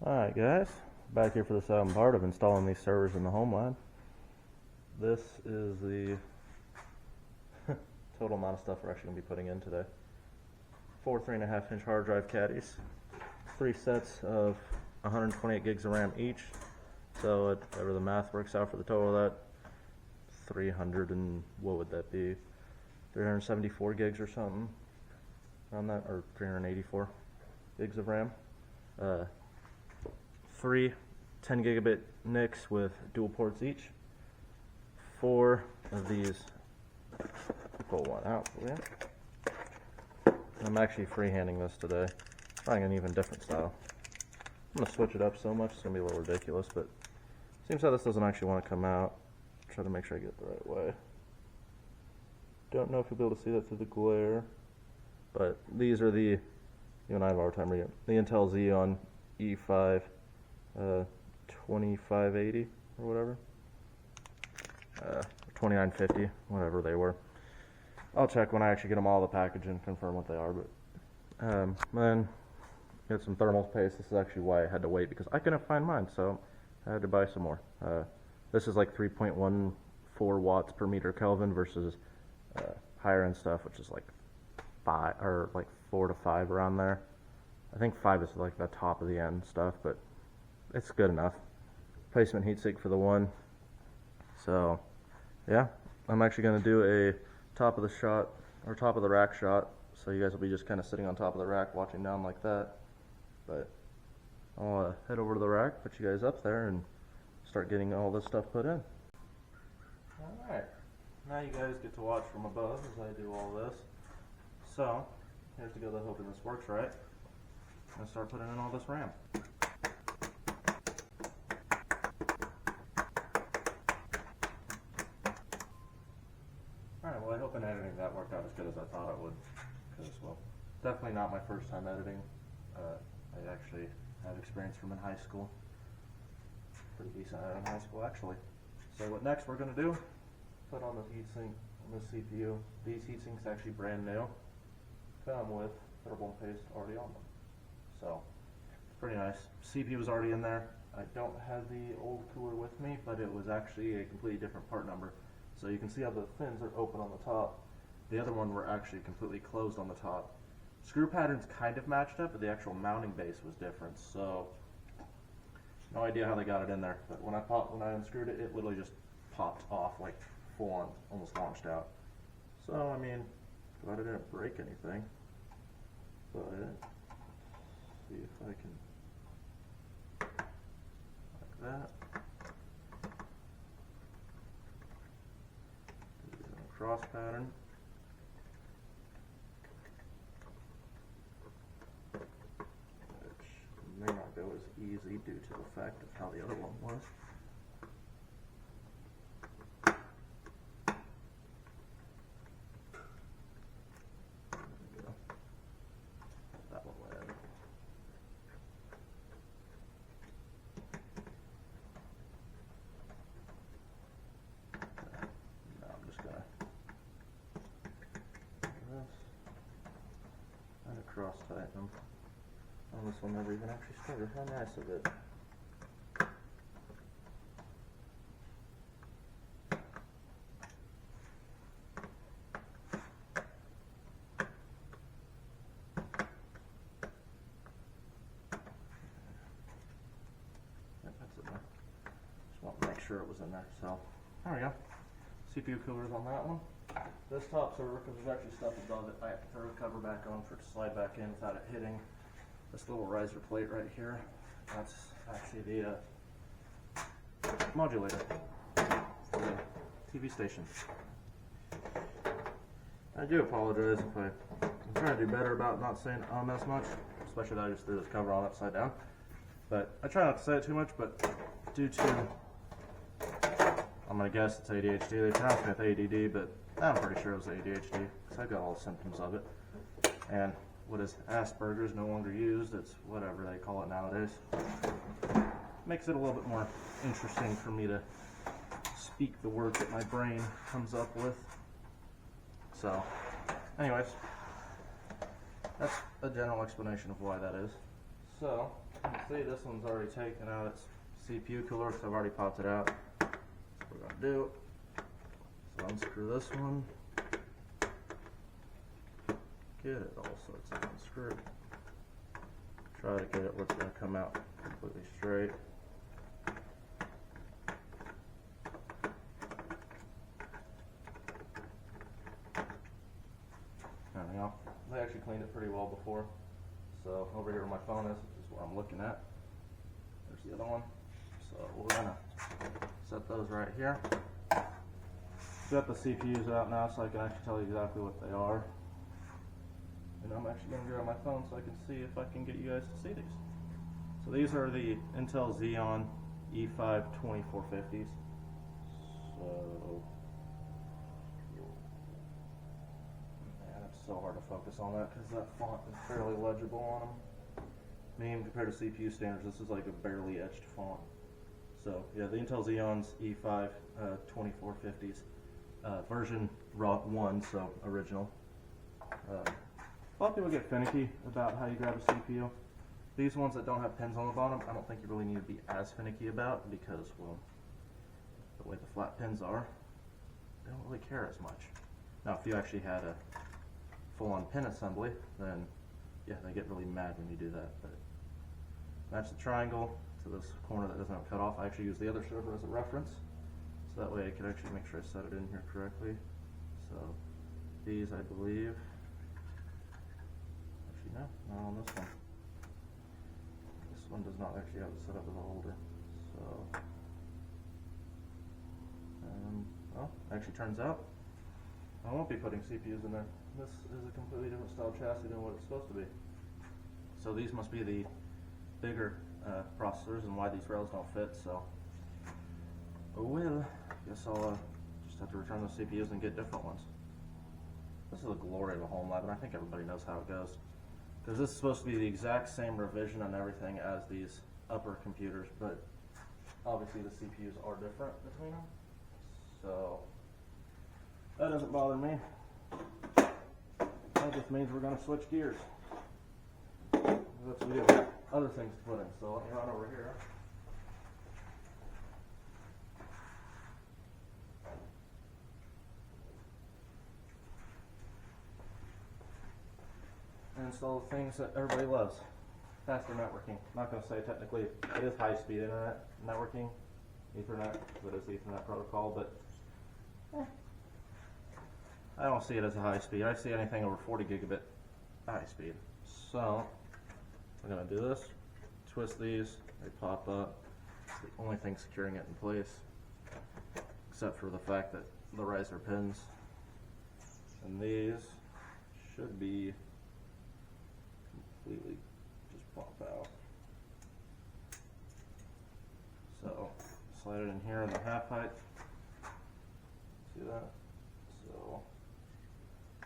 Alright guys, back here for the second part of installing these servers in the Homelab. This is the total amount of stuff we're actually going to be putting in today. 4 3.5 inch hard drive caddies, 3 sets of 128 gigs of RAM each, so whatever the math works out for the total of that, 300 and what would that be, 374 gigs or something around that, or 384 gigs of RAM. 3 10 gigabit NICs with dual ports each, 4 of these. Pull one out for you. I'm actually freehanding this today, trying an even different style. I'm going to switch it up so much it's going to be a little ridiculous, but seems how this doesn't actually want to come out. Try to make sure I get it the right way. Don't know if you'll be able to see that through the glare, but these are the, you and I have a hard time reading, the Intel Xeon E5 2580 or whatever, 2950, whatever they were. I'll check when I actually get them all the package and confirm what they are. But then get some thermal paste. This is actually why I had to wait, because I couldn't find mine, so I had to buy some more. This is like 3.14 watts per meter Kelvin versus higher end stuff, which is like 5 or like 4 to 5 around there. I think 5 is like the top of the end stuff, but it's good enough. Placement heatsink for the one. So yeah, I'm actually going to do a top of the shot or top of the rack shot, so you guys will be just kind of sitting on top of the rack watching down like that. But I'll head over to the rack, put you guys up there, and start getting all this stuff put in. Alright, now you guys get to watch from above as I do all this. So here's to go to hoping this works right. I'm going to start putting in all this RAM. Alright, well, I hope in editing that worked out as good as I thought it would, because, well, definitely not my first time editing. I actually have experience from in high school. Pretty decent at it in high school, actually. So what next we're going to do, put on the heatsink on the CPU. These heatsinks actually brand new, come with thermal paste already on them. So, pretty nice. CPU is already in there. I don't have the old cooler with me, but it was actually a completely different part number. So you can see how the fins are open on the top. The other one were actually completely closed on the top. Screw patterns kind of matched up, but the actual mounting base was different. So no idea how they got it in there. But when I unscrewed it, it literally just popped off, like full on, almost launched out. So I mean, glad I didn't break anything. But see if I can, like that. Cross pattern. Which may not go as easy due to the fact of how the other one was. There we go. That one went in. Now I'm just gonna cross tighten them. Oh, this one never even actually started. How nice of it. Yep, that's in there. Just want to make sure it was in there. So, there we go. CPU coolers on that one. This top server, because there's actually stuff above it, I have to throw a cover back on for it to slide back in without it hitting this little riser plate right here. That's actually the modulator for the TV station. I do apologize if I'm trying to do better about not saying as much, especially that I just threw this cover on upside down. But I try not to say it too much, but due to, I'm going to guess it's ADHD. They pronounced me with ADD, but I'm pretty sure it was ADHD, because I've got all the symptoms of it. And what is Asperger's no longer used, it's whatever they call it nowadays. Makes it a little bit more interesting for me to speak the words that my brain comes up with. So, anyways, that's a general explanation of why that is. So, let's See, this one's already taken out its CPU cooler, so I've already popped it out. That's what we're gonna do. So unscrew this one. Get it all sorts of unscrewed. Try to get it where it's gonna come out completely straight. There we go. They actually cleaned it pretty well before. So over here where my phone is where I'm looking at. There's the other one. So we're gonna set those right here. Got the CPUs out now so I can actually tell you exactly what they are. And I'm actually gonna grab my phone so I can see if I can get you guys to see these. So these are the Intel Xeon E5 2450s. So man, it's so hard to focus on that because that font is fairly legible on them. I mean, compared to CPU standards, this is like a barely etched font. So yeah, the Intel Xeon's E5 2450s, version 1, so original. A lot of people get finicky about how you grab a CPU. These ones that don't have pins on the bottom, I don't think you really need to be as finicky about because, well, the way the flat pins are, they don't really care as much. Now, if you actually had a full-on pin assembly, then yeah, they get really mad when you do that. But match the triangle to this corner that doesn't have cut off. I actually use the other server as a reference, so that way I can actually make sure I set it in here correctly. So these, I believe, actually no, not on this one. This one does not actually have it set up as a holder. So, well, actually turns out I won't be putting CPUs in there. This is a completely different style chassis than what it's supposed to be. So these must be the bigger processors and why these rails don't fit. So, oh well, guess I'll just have to return those CPUs and get different ones. This is the glory of a Homelab, and I think everybody knows how it goes. Because this is supposed to be the exact same revision and everything as these upper computers, but obviously the CPUs are different between them. So that doesn't bother me. That just means we're going to switch gears. We have other things to put in, so let me run over here. And install the things that everybody loves. Faster networking. I'm not going to say technically it is high-speed internet networking, Ethernet, but it's the Ethernet protocol, but I don't see it as a high speed. I see anything over 40 gigabit high speed. So I'm going to do this, twist these, they pop up. It's the only thing securing it in place, except for the fact that the riser pins. And these should be completely just pop out. So slide it in here in the half height. See that? So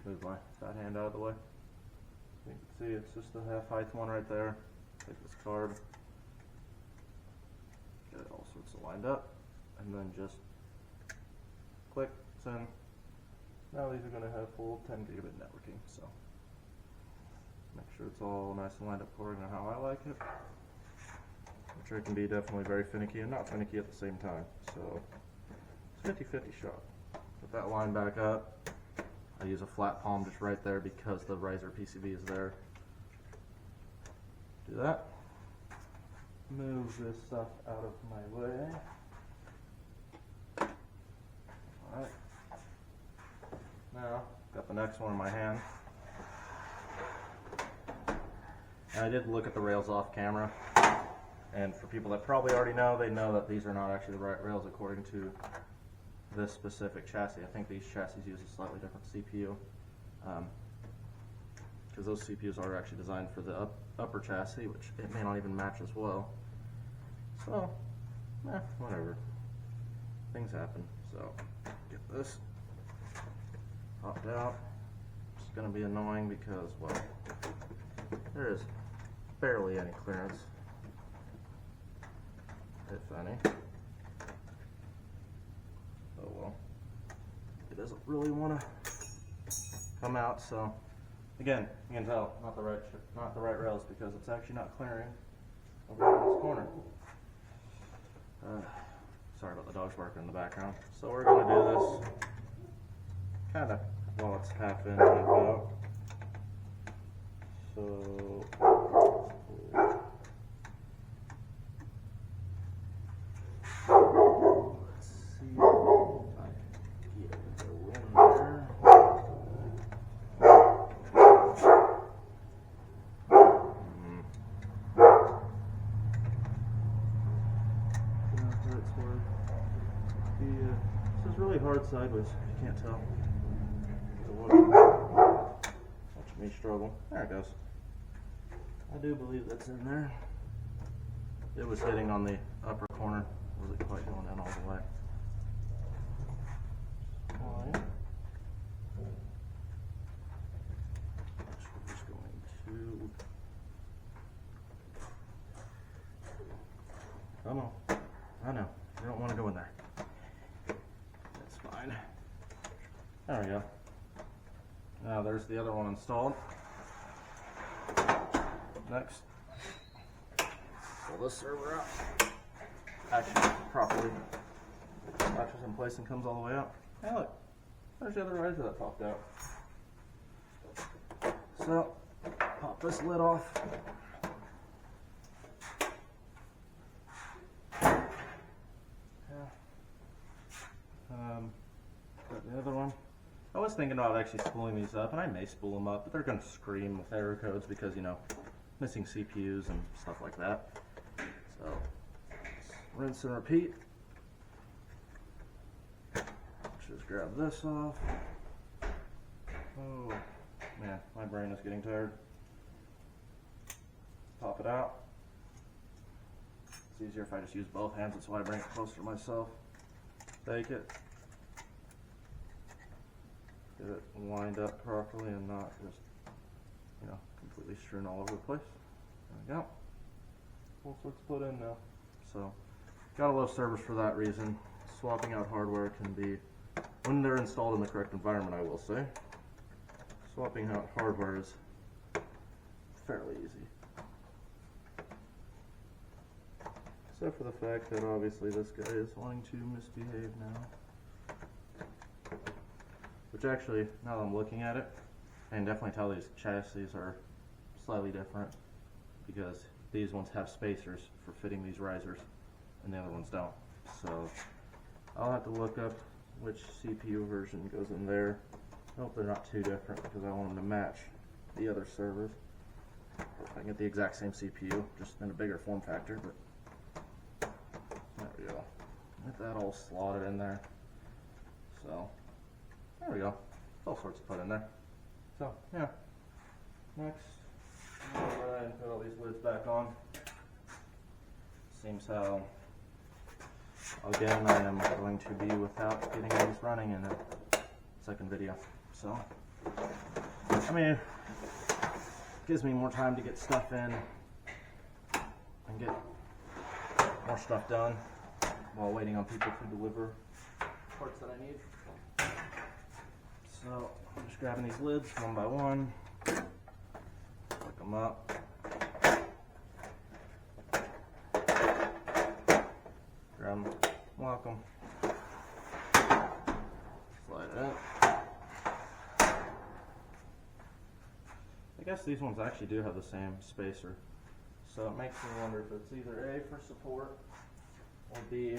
move my fat hand out of the way. You can see it's just the half height one right there. Take this card, get it all sorts of lined up, and then just click, send. Now these are going to have full 10 gigabit networking. So make sure it's all nice and lined up according to how I like it. Which I can be definitely very finicky and not finicky at the same time. So it's 50-50 shot. Put that line back up. I use a flat palm just right there because the riser PCB is there. Do that. Move this stuff out of my way. Alright. Now, got the next one in my hand. And I did look at the rails off camera. And for people that probably already know, they know that these are not actually the right rails according to this specific chassis. I think these chassis use a slightly different CPU. Because those CPUs are actually designed for the upper chassis, which it may not even match as well. So, whatever. Things happen. So, get this popped out. It's going to be annoying because, well, there is barely any clearance, if any. Oh well, it doesn't really want to come out. So again, you can tell not the right rails because it's actually not clearing over corner. Sorry about the dogs barking in the background. So we're going to do this kind of while it's half in, half out. So let's see if I can get it to go in there. This is really hard sideways, if you can't tell. Watch me struggle. There it goes. I do believe that's in there. It was hitting on the upper corner. Wasn't quite going in all the way. Fine. We're just going to... Come on. I know. You don't want to go in there. That's fine. There we go. Now there's the other one installed. Next, pull this server out. Actually, properly latches in place and comes all the way out. Hey look, there's the other riser that popped out. So, pop this lid off. Got the other one. I was thinking about actually spooling these up, and I may spool them up, but they're going to scream with error codes because, you know, missing CPUs and stuff like that. So, rinse and repeat. Just grab this off. Oh, man, my brain is getting tired. Pop it out. It's easier if I just use both hands, that's why I bring it closer to myself. Take it. Get it lined up properly and not just, you know, completely strewn all over the place. There we go. All sorts put in now. So, gotta love servers for that reason. Swapping out hardware can be, when they're installed in the correct environment, I will say, swapping out hardware is fairly easy. Except for the fact that obviously this guy is wanting to misbehave now. Which actually, now that I'm looking at it, I can definitely tell these chassis are slightly different because these ones have spacers for fitting these risers and the other ones don't. So I'll have to look up which CPU version goes in there. I hope they're not too different because I want them to match the other servers. I can get the exact same CPU, just in a bigger form factor, but there we go. Get that all slotted in there. So there we go. All sorts to put in there. So, yeah. Next, I'm going to go ahead and put all these lids back on. Seems how, again, I am going to be without getting these running in a second video. So, I mean, it gives me more time to get stuff in and get more stuff done while waiting on people to deliver parts that I need. So I'm just grabbing these lids one by one, pick them up, grab them, lock them, slide it in. I guess these ones actually do have the same spacer, so it makes me wonder if it's either A, for support, or B,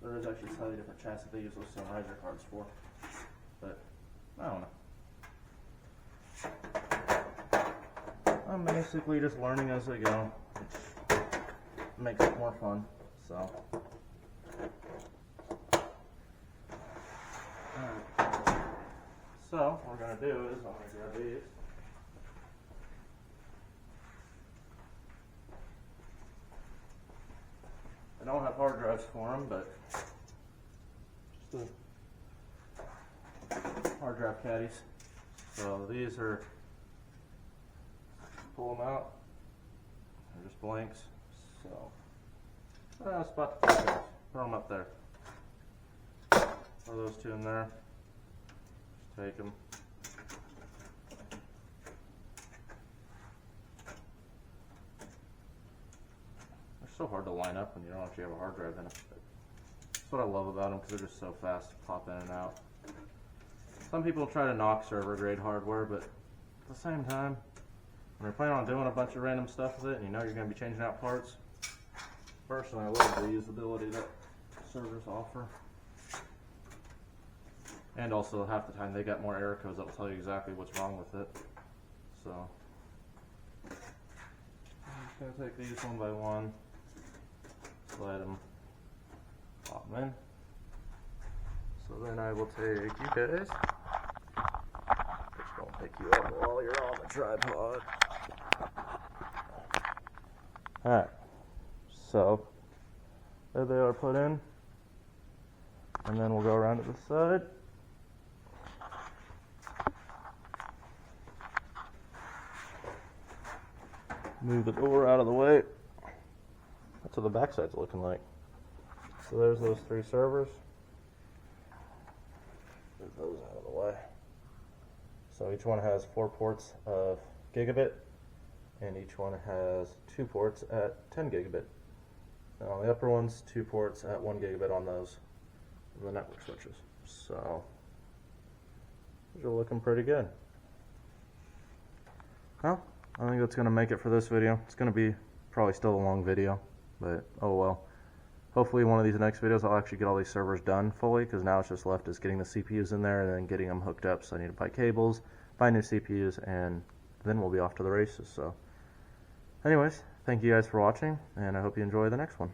there is actually a slightly different chassis they use those same riser cards for, but I don't know. I'm basically just learning as I go, which makes it more fun, so. Alright. So, what we're going to do is, I'm going to grab these. I don't have hard drives for them, but just hard drive caddies. So these are, pull them out, they're just blanks. So it's about to take those. Throw them up there. Throw those two in there. Just take them. so hard to line up when you don't actually have a hard drive in it. That's what I love about them, because they're just so fast to pop in and out. Some people try to knock server grade hardware, but at the same time, when you're planning on doing a bunch of random stuff with it and you know you're going to be changing out parts, personally I love the usability that servers offer. And also half the time they got more error codes that will tell you exactly what's wrong with it. So I'm just going to take these one by one, slide them, pop them in. So then I will take you guys, which won't pick you up while you're on the tripod. Alright, so there they are put in, and then we'll go around to the side. Move the door out of the way. That's what the backside's looking like. So there's those three servers. Move those out of the way. So each one has 4 ports of gigabit, and each one has 2 ports at 10 gigabit. And on the upper ones, 2 ports at 1 gigabit on those, the network switches. So those are looking pretty good. Well, I think that's going to make it for this video. It's going to be probably still a long video, but oh well. Hopefully one of these next videos I'll actually get all these servers done fully, because now it's just left is getting the CPUs in there and then getting them hooked up. So I need to buy cables, buy new CPUs, and then we'll be off to the races. So anyways, thank you guys for watching, and I hope you enjoy the next one.